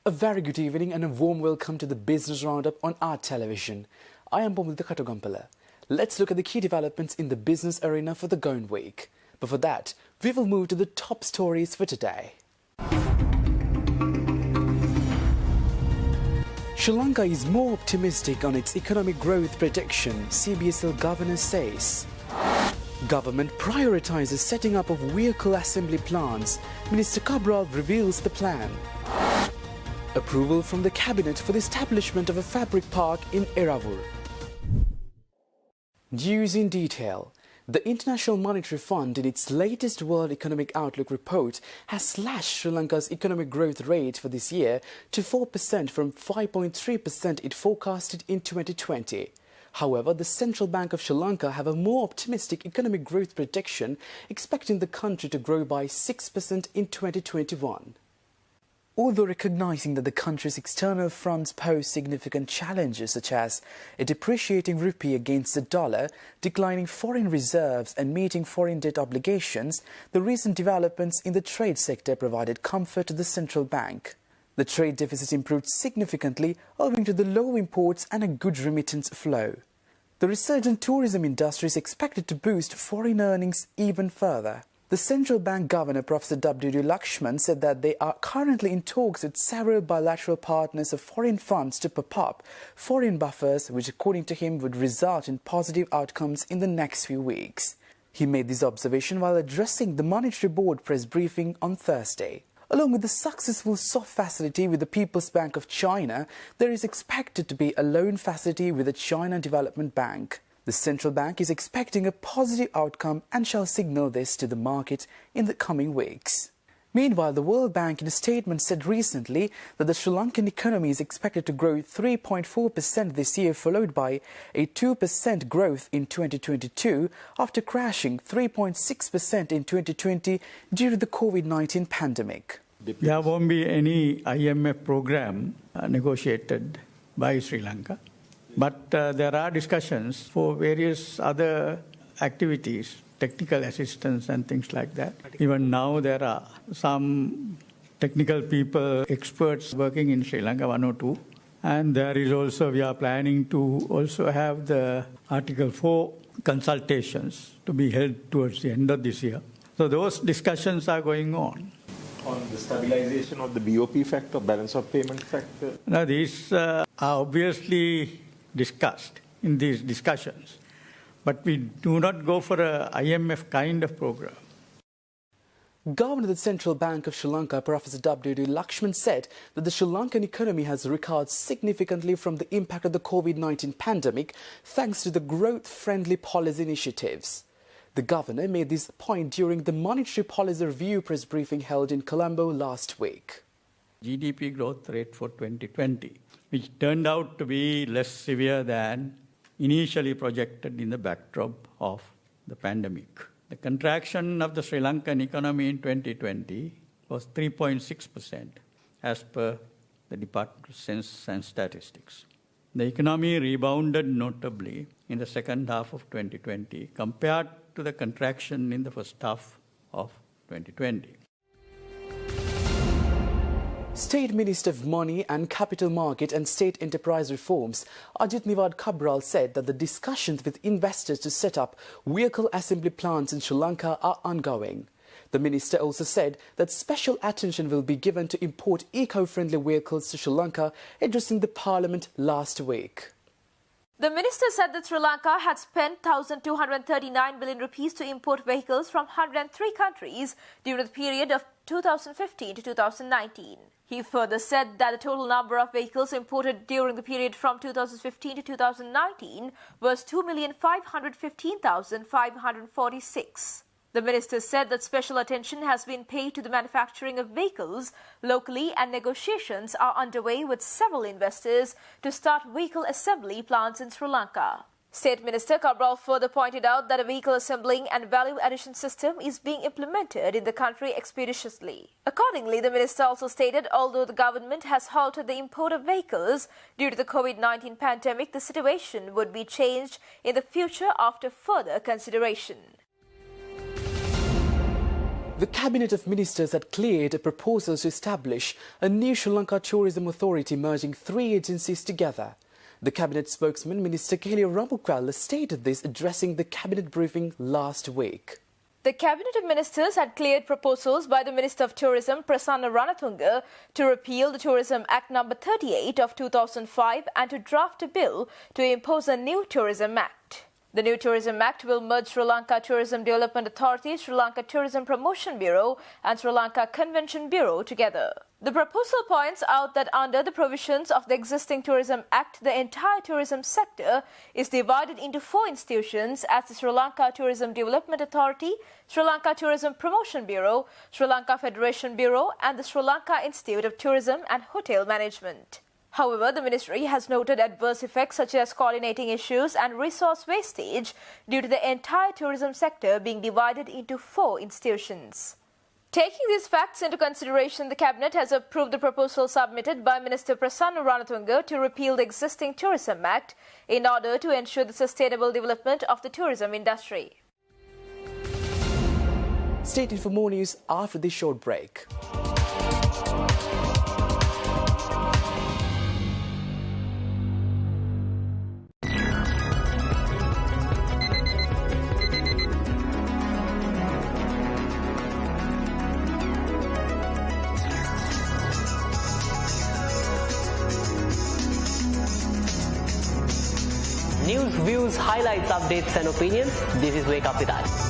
A very good evening and a warm welcome to the Business Roundup on our television. I am Bomilda Katogampala. Let's look at the key developments in the business arena for the going week. But for that, we will move to the top stories for today. Sri Lanka is more optimistic on its economic growth prediction, CBSL governor says. Government prioritizes setting up of vehicle assembly plants. Minister Cabral reveals the plan. Approval from the cabinet for the establishment of a fabric park in Eravur. News in detail. The International Monetary Fund, in its latest World Economic Outlook report, has slashed Sri Lanka's economic growth rate for this year to 4% from 5.3% it forecasted in 2020. However, the Central Bank of Sri Lanka have a more optimistic economic growth prediction, expecting the country to grow by 6% in 2021. Although recognizing that the country's external fronts pose significant challenges such as a depreciating rupee against the dollar, declining foreign reserves and meeting foreign debt obligations, the recent developments in the trade sector provided comfort to the central bank. The trade deficit improved significantly owing to the low imports and a good remittance flow. The resurgent tourism industry is expected to boost foreign earnings even further. The central bank governor, Professor W.D. Lakshman, said that they are currently in talks with several bilateral partners of foreign funds to pop up foreign buffers, which according to him would result in positive outcomes in the next few weeks. He made this observation while addressing the Monetary Board press briefing on Thursday. Along with the successful soft facility with the People's Bank of China, there is expected to be a loan facility with the China Development Bank. The central bank is expecting a positive outcome and shall signal this to the market in the coming weeks. Meanwhile, the World Bank in a statement said recently that the Sri Lankan economy is expected to grow 3.4% this year, followed by a 2% growth in 2022 after crashing 3.6% in 2020 due to the COVID-19 pandemic. There won't be any IMF program negotiated by Sri Lanka. But there are discussions for various other activities, technical assistance and things like that. Even now there are some technical people, experts working in Sri Lanka, 1 or 2. And there is also, we are planning to also have the Article 4 consultations to be held towards the end of this year. So those discussions are going on. On the stabilization of the BOP factor, balance of payment factor? Now these are obviously discussed in these discussions, but we do not go for a IMF kind of program. Governor of the Central Bank of Sri Lanka, Professor W.D. Lakshman, said that the Sri Lankan economy has recovered significantly from the impact of the COVID-19 pandemic thanks to the growth-friendly policy initiatives. The governor made this point during the Monetary Policy Review press briefing held in Colombo last week. GDP growth rate for 2020, which turned out to be less severe than initially projected in the backdrop of the pandemic. The contraction of the Sri Lankan economy in 2020 was 3.6% as per the Department of Census and Statistics. The economy rebounded notably in the second half of 2020 compared to the contraction in the first half of 2020. State Minister of Money and Capital Market and State Enterprise Reforms, Ajit Niwad Cabral, said that the discussions with investors to set up vehicle assembly plants in Sri Lanka are ongoing. The minister also said that special attention will be given to import eco-friendly vehicles to Sri Lanka, addressing the Parliament last week. The minister said that Sri Lanka had spent 1,239 billion rupees to import vehicles from 103 countries during the period of 2015 to 2019. He further said that the total number of vehicles imported during the period from 2015 to 2019 was 2,515,546. The minister said that special attention has been paid to the manufacturing of vehicles locally and negotiations are underway with several investors to start vehicle assembly plants in Sri Lanka. State Minister Cabral further pointed out that a vehicle assembling and value addition system is being implemented in the country expeditiously. Accordingly, the minister also stated although the government has halted the import of vehicles due to the COVID-19 pandemic, the situation would be changed in the future after further consideration. The Cabinet of Ministers had cleared a proposal to establish a new Sri Lanka Tourism Authority merging 3 agencies together. The Cabinet spokesman, Minister Kelia Ramukwala, stated this addressing the Cabinet briefing last week. The Cabinet of Ministers had cleared proposals by the Minister of Tourism, Prasanna Ranatunga, to repeal the Tourism Act No. 38 of 2005 and to draft a bill to impose a new Tourism Act. The new Tourism Act will merge Sri Lanka Tourism Development Authority, Sri Lanka Tourism Promotion Bureau and Sri Lanka Convention Bureau together. The proposal points out that under the provisions of the existing Tourism Act, the entire tourism sector is divided into 4 institutions as the Sri Lanka Tourism Development Authority, Sri Lanka Tourism Promotion Bureau, Sri Lanka Federation Bureau and the Sri Lanka Institute of Tourism and Hotel Management. However, the ministry has noted adverse effects such as coordinating issues and resource wastage due to the entire tourism sector being divided into 4 institutions. Taking these facts into consideration, the Cabinet has approved the proposal submitted by Minister Prasanna Ranatunga to repeal the existing Tourism Act in order to ensure the sustainable development of the tourism industry. Stay tuned for more news after this short break. News, views, highlights, updates and opinions. This is Wake Up With Us.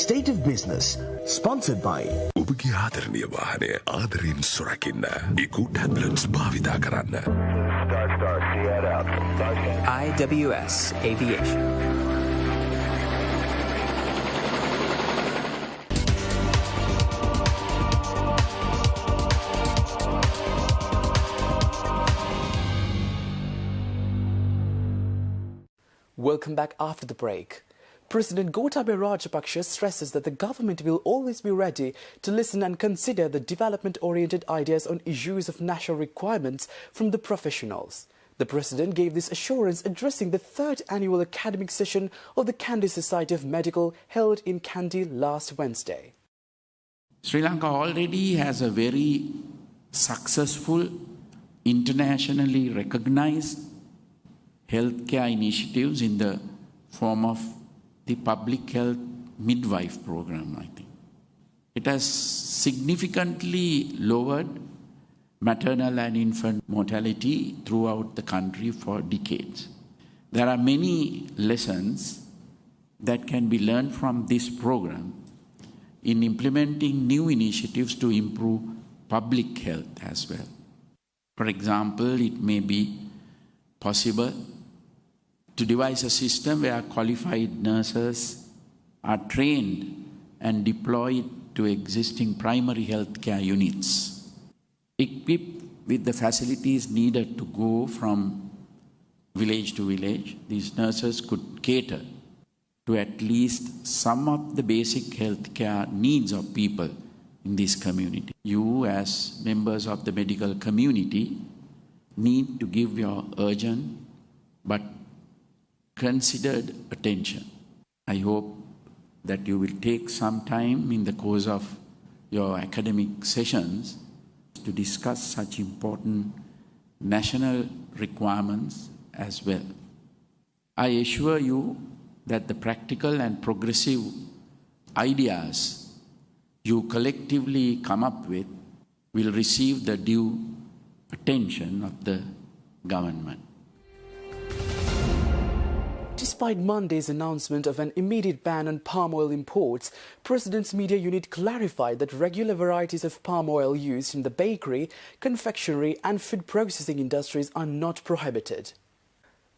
State of Business, sponsored by ඔබගේ ආදරණීය වාහනය ආදරෙන් සුරකින්න ඉකු tablets භාවිතා කරන්න. IWS Aviation. Welcome back after the break. President Gotabaya Rajapaksa stresses that the government will always be ready to listen and consider the development-oriented ideas on issues of national requirements from the professionals. The President gave this assurance addressing the 3rd annual academic session of the Kandy Society of Medical held in Kandy last Wednesday. Sri Lanka already has a very successful, internationally recognized healthcare initiatives in the form of the public health midwife program, I think. It has significantly lowered maternal and infant mortality throughout the country for decades. There are many lessons that can be learned from this program in implementing new initiatives to improve public health as well. For example, it may be possible to devise a system where qualified nurses are trained and deployed to existing primary health care units, equipped with the facilities needed to go from village to village. These nurses could cater to at least some of the basic health care needs of people in this community. You, as members of the medical community, need to give your urgent but considered attention. I hope that you will take some time in the course of your academic sessions to discuss such important national requirements as well. I assure you that the practical and progressive ideas you collectively come up with will receive the due attention of the government. Despite Monday's announcement of an immediate ban on palm oil imports, President's Media Unit clarified that regular varieties of palm oil used in the bakery, confectionery and food processing industries are not prohibited.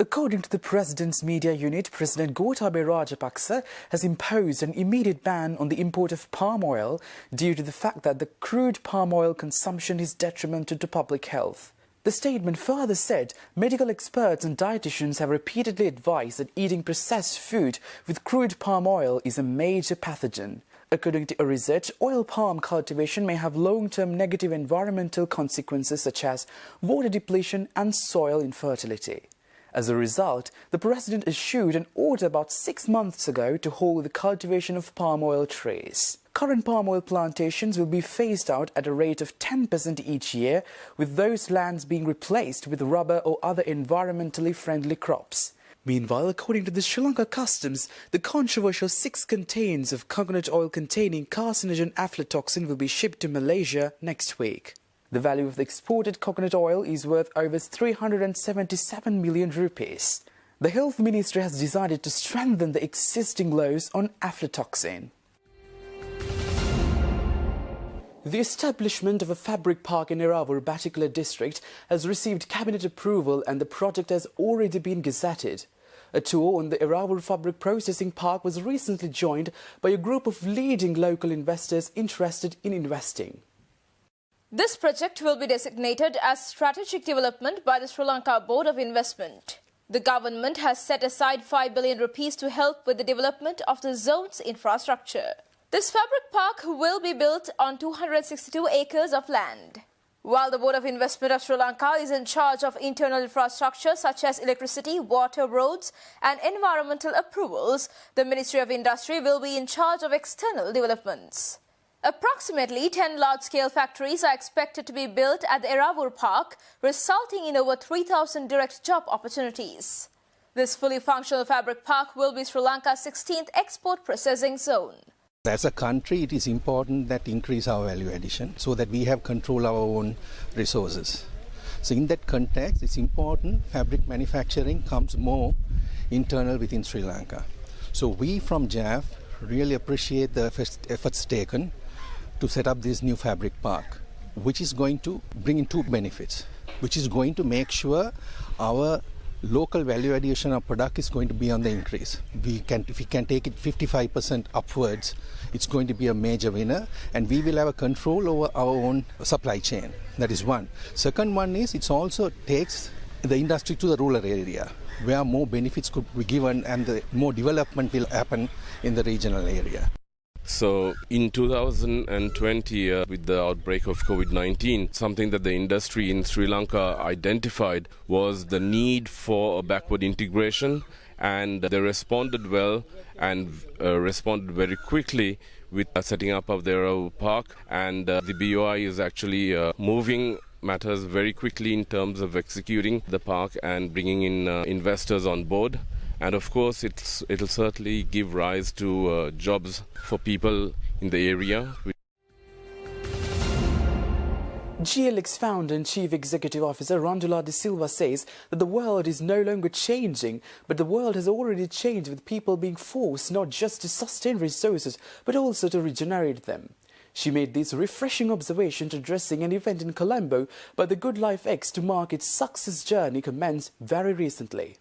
According to the President's media unit, President Gotabaya Rajapaksa has imposed an immediate ban on the import of palm oil due to the fact that the crude palm oil consumption is detrimental to public health. The statement further said medical experts and dietitians have repeatedly advised that eating processed food with crude palm oil is a major pathogen. According to a research, oil palm cultivation may have long-term negative environmental consequences such as water depletion and soil infertility. As a result, the President issued an order about 6 months ago to halt the cultivation of palm oil trees. Current palm oil plantations will be phased out at a rate of 10% each year, with those lands being replaced with rubber or other environmentally friendly crops. Meanwhile, according to the Sri Lanka Customs, the controversial 6 containers of coconut oil containing carcinogen aflatoxin will be shipped to Malaysia next week. The value of the exported coconut oil is worth over 377 million rupees. The Health Ministry has decided to strengthen the existing laws on aflatoxin. The establishment of a fabric park in Eravur Batticula district has received cabinet approval and the project has already been gazetted. A tour on the Eravur Fabric Processing Park was recently joined by a group of leading local investors interested in investing. This project will be designated as strategic development by the Sri Lanka Board of Investment. The government has set aside 5 billion rupees to help with the development of the zone's infrastructure. This fabric park will be built on 262 acres of land. While the Board of Investment of Sri Lanka is in charge of internal infrastructure such as electricity, water, roads and environmental approvals, the Ministry of Industry will be in charge of external developments. Approximately 10 large-scale factories are expected to be built at the Eravur Park, resulting in over 3,000 direct job opportunities. This fully functional fabric park will be Sri Lanka's 16th export processing zone. As a country, it is important that increase our value addition so that we have control our own resources. So in that context, it's important fabric manufacturing comes more internal within Sri Lanka. So we from JAF really appreciate the efforts taken to set up this new fabric park, which is going to bring in 2 benefits, which is going to make sure our local value addition of product is going to be on the increase. If we can take it 55% upwards, it's going to be a major winner, and we will have a control over our own supply chain. That is one. Second one is it also takes the industry to the rural area, where more benefits could be given and the more development will happen in the regional area. So in 2020, with the outbreak of COVID-19, something that the industry in Sri Lanka identified was the need for a backward integration, and they responded well and responded very quickly with setting up of their park, and the BOI is actually moving matters very quickly in terms of executing the park and bringing in investors on board. And of course, it'll certainly give rise to jobs for people in the area. GLX founder and Chief Executive Officer Randula De Silva says that the world is no longer changing, but the world has already changed, with people being forced not just to sustain resources, but also to regenerate them. She made this refreshing observation addressing an event in Colombo by the Good Life X to mark its success journey commenced very recently.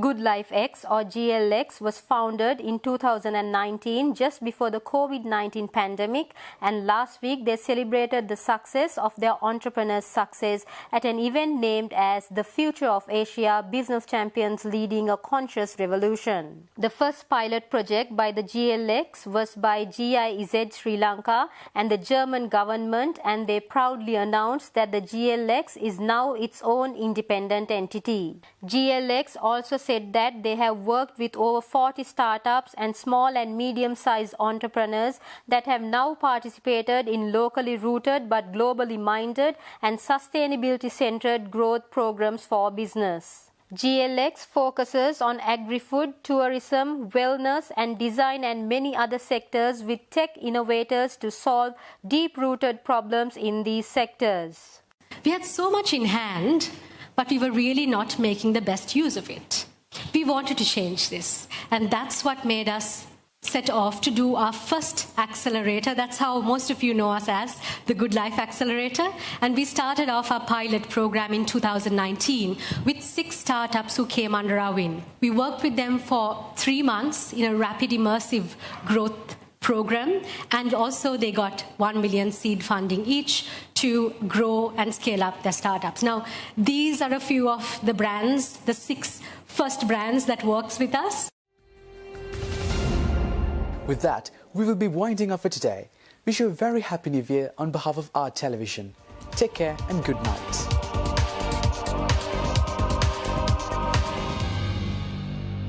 Good Life X, or GLX, was founded in 2019, just before the COVID-19 pandemic, and last week they celebrated the success of their entrepreneurs' success at an event named as The Future of Asia, Business Champions Leading a Conscious Revolution. The first pilot project by the GLX was by GIZ Sri Lanka and the German government, and they proudly announced that the GLX is now its own independent entity. GLX also said that they have worked with over 40 startups and small and medium-sized entrepreneurs that have now participated in locally rooted but globally minded and sustainability-centered growth programs for business. GLX focuses on agri-food, tourism, wellness and design and many other sectors, with tech innovators to solve deep-rooted problems in these sectors. We had so much in hand, but we were really not making the best use of it. We wanted to change this, and that's what made us set off to do our first accelerator. That's how most of you know us as the Good Life Accelerator. And we started off our pilot program in 2019 with 6 startups who came under our wing. We worked with them for 3 months in a rapid immersive growth program, and also they got 1 million seed funding each to grow and scale up their startups. Now, these are a few of the brands, the 6 first brands that works with us. With that, we will be winding up for today. Wish you a very happy new year on behalf of our television. Take care and good night.